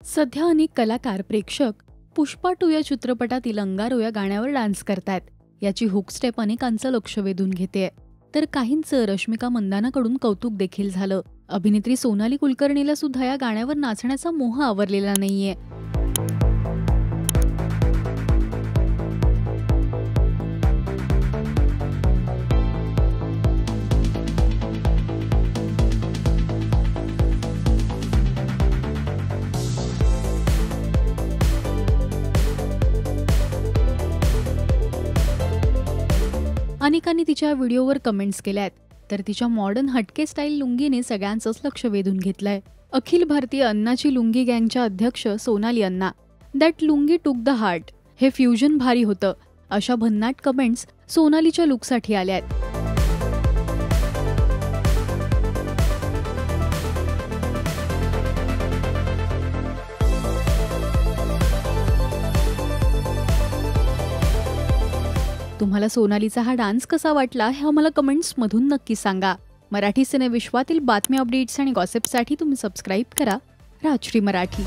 सध्या अनेक कलाकार प्रेक्षक पुष्पा 2 या चित्रपटातील अंगारो या गाण्यावर डान्स करतायत. याची हुक स्टेप अनेकांचं लक्ष वेधून घेतेय, तर काहींचं रश्मिका मंदानाकडून कौतुक देखील झालं. अभिनेत्री सोनाली कुलकर्णीला सुद्धा या गाण्यावर नाचण्याचा मोह आवरलेला नाहीये. अनेकांनी तिच्या व्हिडिओवर कमेंट्स केल्या आहेत, तर तिच्या मॉडर्न हटके स्टाईल लुंगीने सगळ्यांचंच लक्ष वेधून घेतलंय. अखिल भारतीय अन्नाची लुंगी गँगच्या अध्यक्ष सोनाली अन्ना, that lungi took the heart, हे फ्युजन भारी होतं, अशा भन्नाट कमेंट्स सोनालीच्या लुकसाठी आल्या आहेत. तुम्हाला सोनालीचा हा डान्स कसा वाटला हे आम्हाला कमेंट्समधून नक्की सांगा. मराठी सिनेविश्वातील बातम्या, अपडेट्स आणि गॉसिपसाठी तुम्ही सबस्क्राईब करा राजश्री मराठी.